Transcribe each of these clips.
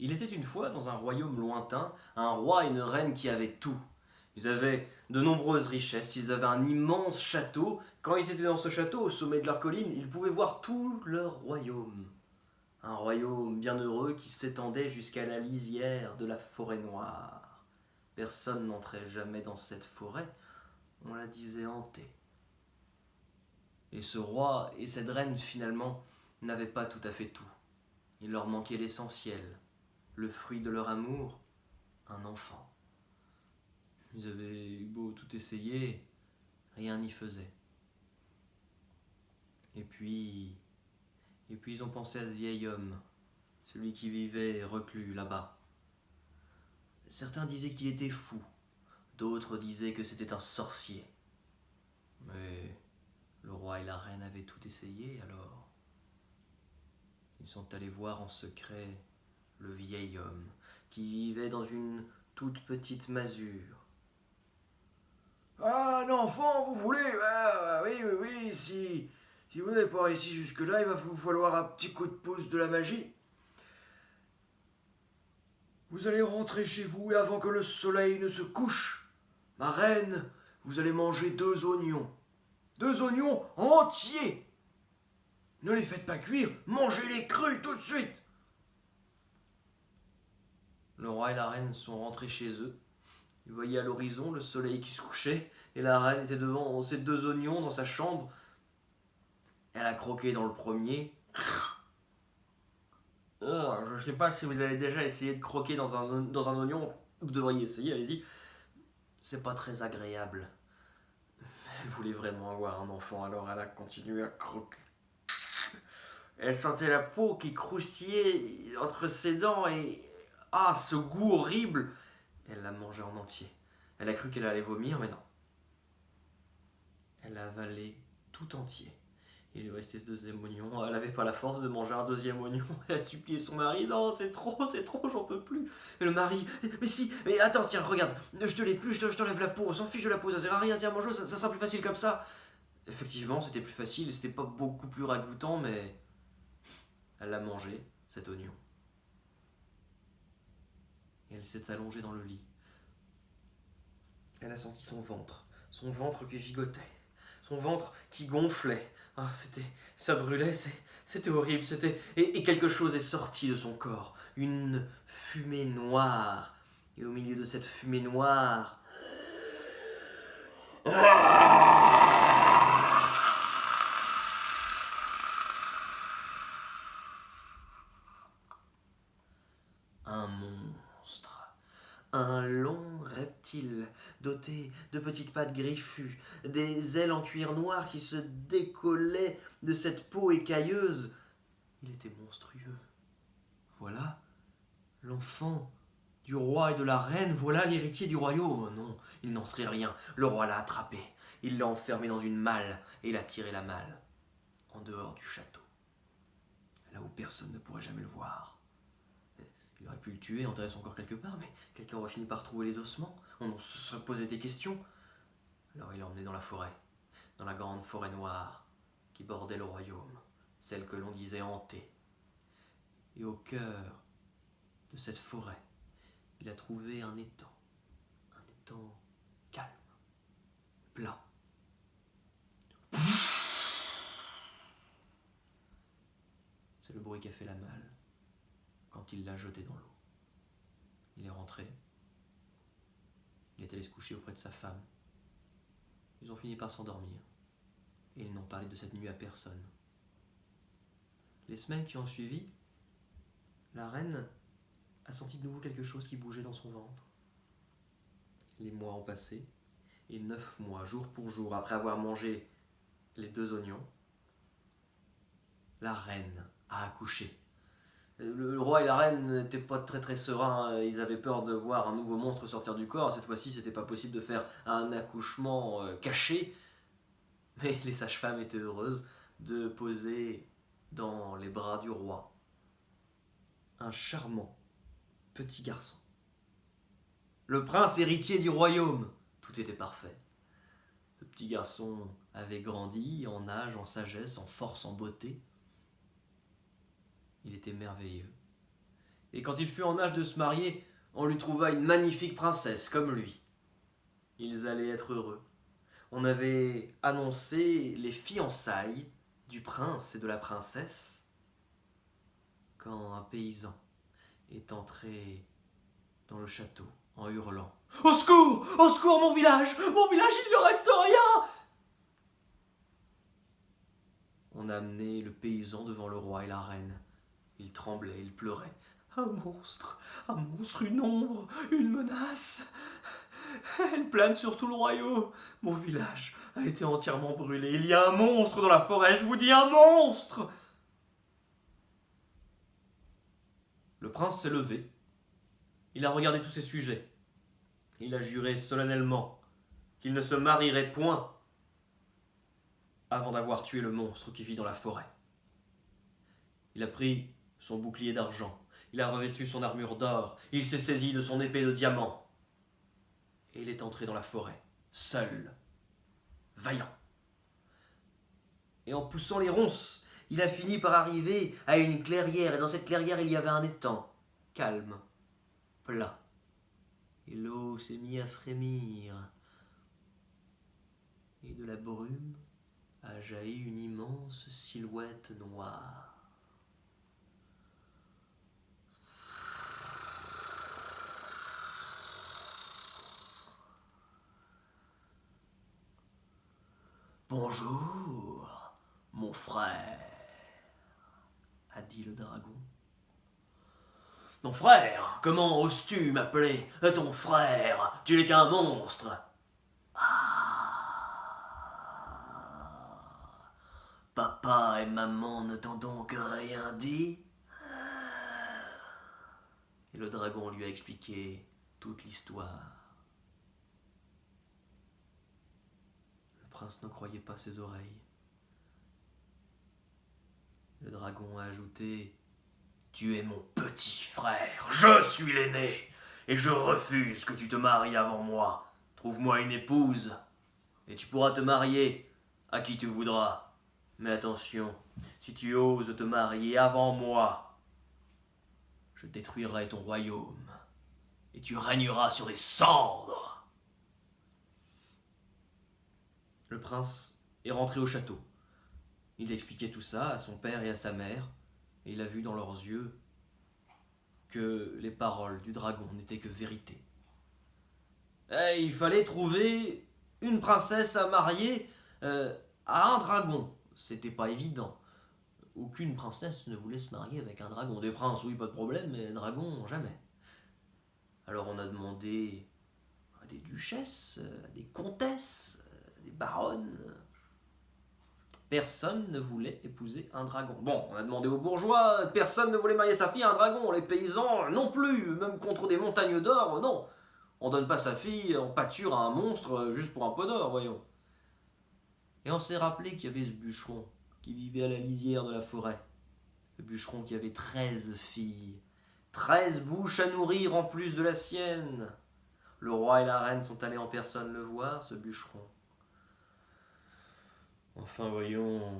Il était une fois dans un royaume lointain, un roi et une reine qui avaient tout. Ils avaient de nombreuses richesses, ils avaient un immense château. Quand ils étaient dans ce château, au sommet de leur colline, ils pouvaient voir tout leur royaume. Un royaume bien heureux qui s'étendait jusqu'à la lisière de la forêt noire. Personne n'entrait jamais dans cette forêt, on la disait hantée. Et ce roi et cette reine, finalement, n'avaient pas tout à fait tout. Il leur manquait l'essentiel, le fruit de leur amour, un enfant. Ils avaient eu beau tout essayer, rien n'y faisait. Et puis ils ont pensé à ce vieil homme, celui qui vivait reclus là-bas. Certains disaient qu'il était fou, d'autres disaient que c'était un sorcier. Mais le roi et la reine avaient tout essayé, alors ils sont allés voir en secret le vieil homme qui vivait dans une toute petite masure. Ah, un enfant, vous voulez? Oui, oui, oui, si vous n'avez pas réussi jusque-là, il va vous falloir un petit coup de pouce de la magie. Vous allez rentrer chez vous et avant que le soleil ne se couche, ma reine, vous allez manger 2 oignons. 2 oignons entiers. Ne les faites pas cuire, mangez-les crus tout de suite. Le roi et la reine sont rentrés chez eux. Ils voyaient à l'horizon le soleil qui se couchait et la reine était devant ses 2 oignons dans sa chambre. Elle a croqué dans le premier. Je ne sais pas si vous avez déjà essayé de croquer dans un oignon. Vous devriez essayer, allez-y. C'est pas très agréable. Elle voulait vraiment avoir un enfant, alors elle a continué à croquer. Elle sentait la peau qui croustillait entre ses dents et... Ah, ce goût horrible. Elle l'a mangé en entier. Elle a cru qu'elle allait vomir, mais non. Elle a avalé tout entier. Il lui restait ce deuxième oignon. Elle n'avait pas la force de manger un deuxième oignon. Elle a supplié son mari. Non, c'est trop, j'en peux plus. Et le mari, mais si, mais attends, tiens, regarde, je te l'épluche, je t'enlève la peau, on s'en fiche de la peau, ça sert à rien, tiens, mange-le, ça sera plus facile comme ça. Effectivement, c'était plus facile, c'était pas beaucoup plus ragoûtant, mais elle l'a mangé, cet oignon. Et elle s'est allongée dans le lit. Elle a senti son ventre qui gigotait, son ventre qui gonflait. Ah, ça brûlait, c'était horrible, et quelque chose est sorti de son corps, une fumée noire. Et au milieu de cette fumée noire, un monstre. Un long reptile doté de petites pattes griffues, des ailes en cuir noir qui se décollaient de cette peau écailleuse. Il était monstrueux. Voilà l'enfant du roi et de la reine, voilà l'héritier du royaume. Oh non, il n'en serait rien. Le roi l'a attrapé. Il l'a enfermé dans une malle et il a tiré la malle en dehors du château, là où personne ne pourrait jamais le voir. Il aurait pu le tuer, enterrer son corps quelque part, mais quelqu'un aurait fini par trouver les ossements. On se serait posé des questions. Alors il l'a emmené dans la forêt, dans la grande forêt noire qui bordait le royaume, celle que l'on disait hantée. Et au cœur de cette forêt, il a trouvé un étang calme, plat. C'est le bruit qu'a fait la malle quand il l'a jeté dans l'eau. Il est rentré, il est allé se coucher auprès de sa femme. Ils ont fini par s'endormir et ils n'ont parlé de cette nuit à personne. Les semaines qui ont suivi, la reine a senti de nouveau quelque chose qui bougeait dans son ventre. Les mois ont passé, et 9 mois, jour pour jour, après avoir mangé les 2 oignons, la reine a accouché. Le roi et la reine n'étaient pas très très sereins, ils avaient peur de voir un nouveau monstre sortir du corps. Cette fois-ci, c'était pas possible de faire un accouchement caché, mais les sages-femmes étaient heureuses de poser dans les bras du roi un charmant petit garçon. Le prince héritier du royaume. Tout était parfait. Le petit garçon avait grandi en âge, en sagesse, en force, en beauté. Il était merveilleux. Et quand il fut en âge de se marier, on lui trouva une magnifique princesse comme lui. Ils allaient être heureux. On avait annoncé les fiançailles du prince et de la princesse quand un paysan est entré dans le château en hurlant. « Au secours! Au secours, mon village! Mon village, il ne reste rien !» On a amené le paysan devant le roi et la reine. Il tremblait, il pleurait. « un monstre, une ombre, une menace. Elle plane sur tout le royaume. Mon village a été entièrement brûlé. Il y a un monstre dans la forêt, je vous dis un monstre !» Le prince s'est levé. Il a regardé tous ses sujets. Il a juré solennellement qu'il ne se marierait point avant d'avoir tué le monstre qui vit dans la forêt. Il a pris son bouclier d'argent. Il a revêtu son armure d'or. Il s'est saisi de son épée de diamant. Et il est entré dans la forêt, seul, vaillant. Et en poussant les ronces, il a fini par arriver à une clairière. Et dans cette clairière, il y avait un étang, calme, plat. Et l'eau s'est mise à frémir. Et de la brume a jailli une immense silhouette noire. « Bonjour, mon frère, » a dit le dragon. « Mon frère, comment oses-tu m'appeler ton frère? Tu n'es qu'un monstre. » Papa et maman ne t'ont donc rien dit? Et le dragon lui a expliqué toute l'histoire. Le prince ne croyait pas ses oreilles. Le dragon a ajouté: « Tu es mon petit frère, je suis l'aîné, et je refuse que tu te maries avant moi. Trouve-moi une épouse, et tu pourras te marier à qui tu voudras. Mais attention, si tu oses te marier avant moi, je détruirai ton royaume, et tu régneras sur les cendres. » Le prince est rentré au château. Il expliquait tout ça à son père et à sa mère, et il a vu dans leurs yeux que les paroles du dragon n'étaient que vérité. Et il fallait trouver une princesse à marier à un dragon. C'était pas évident. Aucune princesse ne voulait se marier avec un dragon. Des princes, oui, pas de problème, mais un dragon, jamais. Alors on a demandé à des duchesses, à des comtesses, à des baronnes. Personne ne voulait épouser un dragon. Bon, on a demandé aux bourgeois, personne ne voulait marier sa fille à un dragon. Les paysans, non plus, même contre des montagnes d'or, non. On donne pas sa fille en pâture à un monstre juste pour un pot d'or, voyons. Et on s'est rappelé qu'il y avait ce bûcheron qui vivait à la lisière de la forêt. Le bûcheron qui avait 13 filles. 13 bouches à nourrir en plus de la sienne. Le roi et la reine sont allés en personne le voir, ce bûcheron. Enfin, voyons,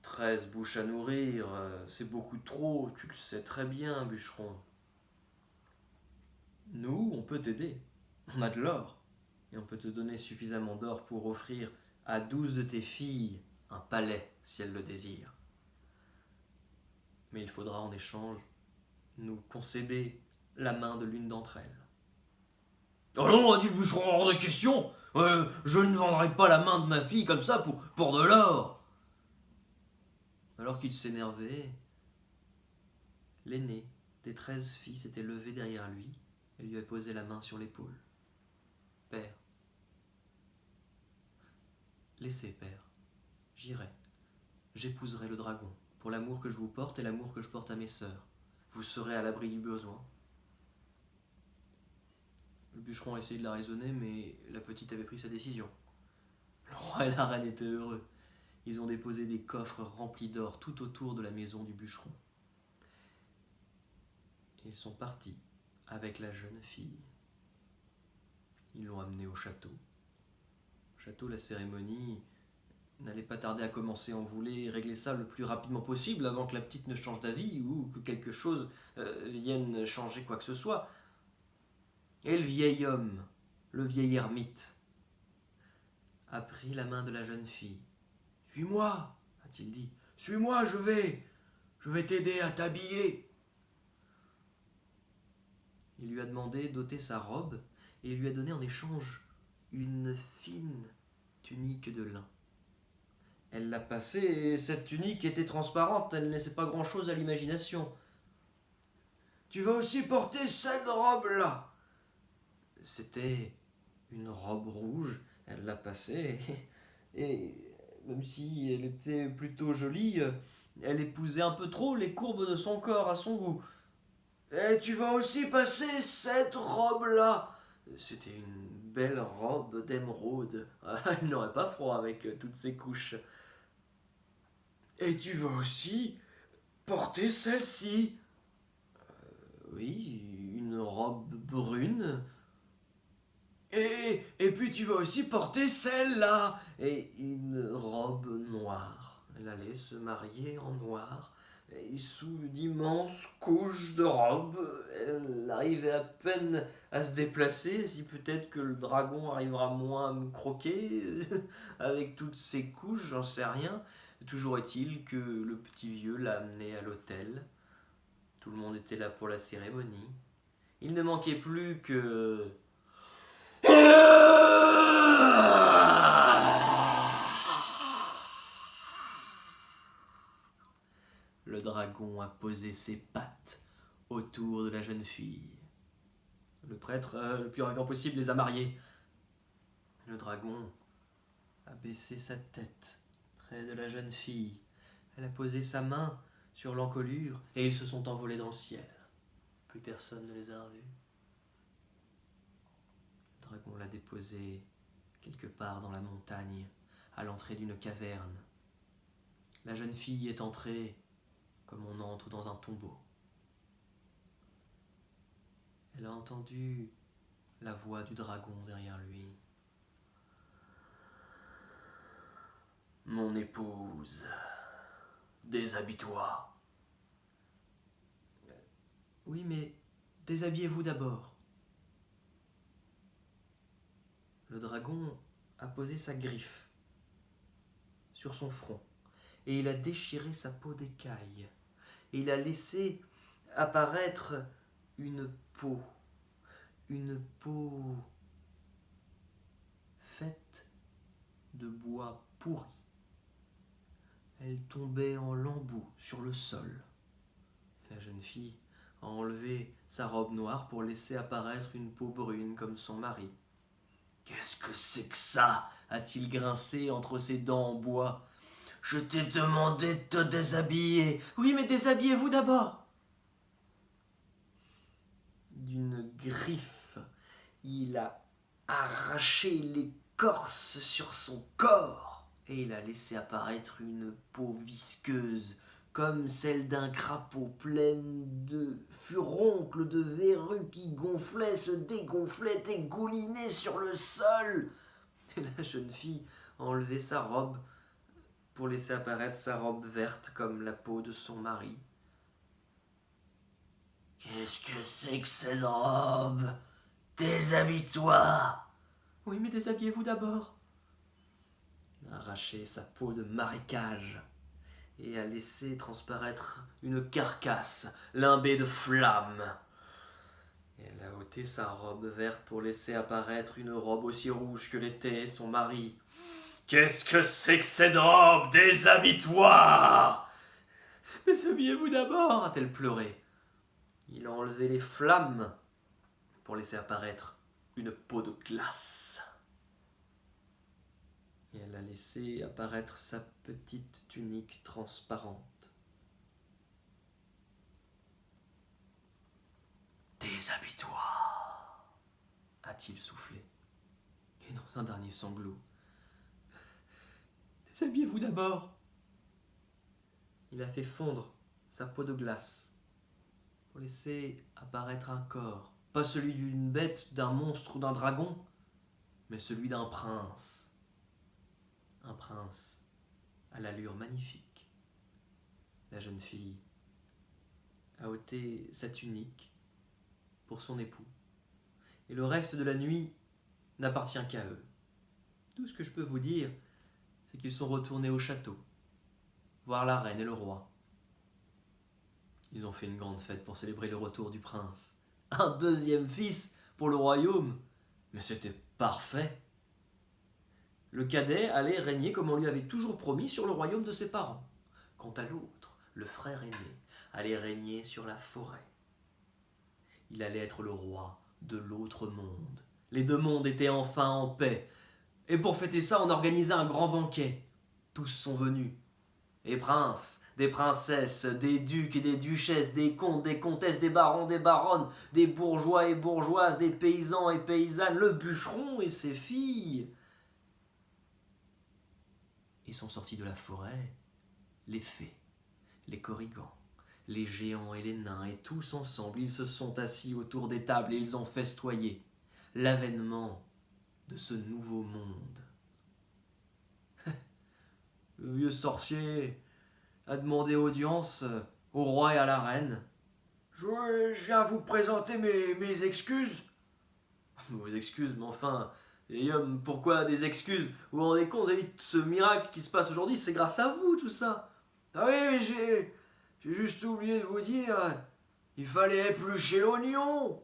13 bouches à nourrir, c'est beaucoup trop, tu le sais très bien, bûcheron. Nous, on peut t'aider. On a de l'or. Et on peut te donner suffisamment d'or pour offrir à 12 de tes filles un palais, si elles le désirent. Mais il faudra en échange nous concéder la main de l'une d'entre elles. « Oh non, a dit le bûcheron, hors de question. Je ne vendrai pas la main de ma fille comme ça pour de l'or. » Alors qu'il s'énervait, l'aîné des 13 filles s'était levé derrière lui et lui avait posé la main sur l'épaule. « Père, laissez, père, j'irai. J'épouserai le dragon pour l'amour que je vous porte et l'amour que je porte à mes sœurs. Vous serez à l'abri du besoin. » Le bûcheron a essayé de la raisonner, mais la petite avait pris sa décision. Le roi et la reine étaient heureux. Ils ont déposé des coffres remplis d'or tout autour de la maison du bûcheron. Ils sont partis avec la jeune fille. Ils l'ont amenée au château. Au château, la cérémonie n'allait pas tarder à commencer. On voulait régler ça le plus rapidement possible avant que la petite ne change d'avis ou que quelque chose vienne changer quoi que ce soit. Et le vieil homme, le vieil ermite, a pris la main de la jeune fille. Suis-moi, A-t-il dit. suis-moi, je vais t'aider à t'habiller. Il lui a demandé d'ôter sa robe et il lui a donné en échange une fine tunique de lin. Elle l'a passée et cette tunique était transparente, elle ne laissait pas grand-chose à l'imagination. Tu vas aussi porter cette robe-là. C'était une robe rouge, elle l'a passée et même si elle était plutôt jolie, elle épousait un peu trop les courbes de son corps à son goût. Et tu vas aussi passer cette robe-là. C'était une belle robe d'émeraude. Il n'aurait pas froid avec toutes ces couches. Et tu vas aussi porter celle-ci. Oui, une robe brune Et puis tu vas aussi porter celle-là. et une robe noire. Elle allait se marier en noir. Et sous d'immenses couches de robe, elle arrivait à peine à se déplacer. Si peut-être que le dragon arrivera moins à me croquer avec toutes ces couches, j'en sais rien. Toujours est-il que le petit vieux l'a amenée à l'hôtel. Tout le monde était là pour la cérémonie. Il ne manquait plus que... Le dragon a posé ses pattes autour de la jeune fille. Le prêtre, le plus rapidement possible, les a mariés. Le dragon a baissé sa tête près de la jeune fille. Elle a posé sa main sur l'encolure et ils se sont envolés dans le ciel. Plus personne ne les a revus. Le dragon l'a déposé quelque part dans la montagne, à l'entrée d'une caverne. La jeune fille est entrée comme on entre dans un tombeau. Elle a entendu la voix du dragon derrière lui. Mon épouse, déshabille-toi. Oui, mais déshabillez-vous d'abord. Le dragon a posé sa griffe sur son front et il a déchiré sa peau d'écaille et il a laissé apparaître une peau faite de bois pourri. Elle tombait en lambeaux sur le sol. La jeune fille a enlevé sa robe noire pour laisser apparaître une peau brune comme son mari. Qu'est-ce que c'est que ça a-t-il grincé entre ses dents en bois. Je t'ai demandé de te déshabiller. Oui, mais déshabillez-vous d'abord. D'une griffe, il a arraché l'écorce sur son corps et il a laissé apparaître une peau visqueuse comme celle d'un crapaud, pleine de furoncles, de verrues qui gonflaient, se dégonflaient, égoulinaient sur le sol. Et la jeune fille a enlevé sa robe pour laisser apparaître sa robe verte comme la peau de son mari. Qu'est-ce que c'est que cette robe? Déshabille-toi. Oui, mais déshabillez-vous d'abord. Il a arraché sa peau de marécage et a laissé transparaître une carcasse limbée de flammes. Elle a ôté sa robe verte pour laisser apparaître une robe aussi rouge que l'était son mari. Qu'est-ce que c'est que cette robe? Déshabille-toi! Déshabillez-vous d'abord, a-t-elle pleuré. Il a enlevé les flammes pour laisser apparaître une peau de glace. Et elle a laissé apparaître sa petite tunique transparente. Déshabille-toi, a-t-il soufflé. Et dans un dernier sanglot. Déshabillez-vous d'abord. Il a fait fondre sa peau de glace pour laisser apparaître un corps, pas celui d'une bête, d'un monstre ou d'un dragon, mais celui d'un prince. Un prince à l'allure magnifique. La jeune fille a ôté sa tunique pour son époux, et le reste de la nuit n'appartient qu'à eux. Tout ce que je peux vous dire, c'est qu'ils sont retournés au château, voir la reine et le roi. Ils ont fait une grande fête pour célébrer le retour du prince. Un deuxième fils pour le royaume, mais c'était parfait. Le cadet allait régner comme on lui avait toujours promis sur le royaume de ses parents. Quant à l'autre, le frère aîné, allait régner sur la forêt. Il allait être le roi de l'autre monde. Les deux mondes étaient enfin en paix. Et pour fêter ça, on organisait un grand banquet. Tous sont venus. Des princes, des princesses, des ducs et des duchesses, des comtes, des comtesses, des barons, des baronnes, des bourgeois et bourgeoises, des paysans et paysannes, le bûcheron et ses filles. Et sont sortis de la forêt les fées, les corrigans, les géants et les nains, et tous ensemble, ils se sont assis autour des tables et ils ont festoyé l'avènement de ce nouveau monde. Le vieux sorcier a demandé audience au roi et à la reine. Je viens vous présenter mes excuses. Vos excuses, mais enfin, vieil homme, pourquoi des excuses? Vous vous rendez compte, ce miracle qui se passe aujourd'hui, c'est grâce à vous tout ça. Ah oui, mais j'ai juste oublié de vous dire, il fallait éplucher l'oignon.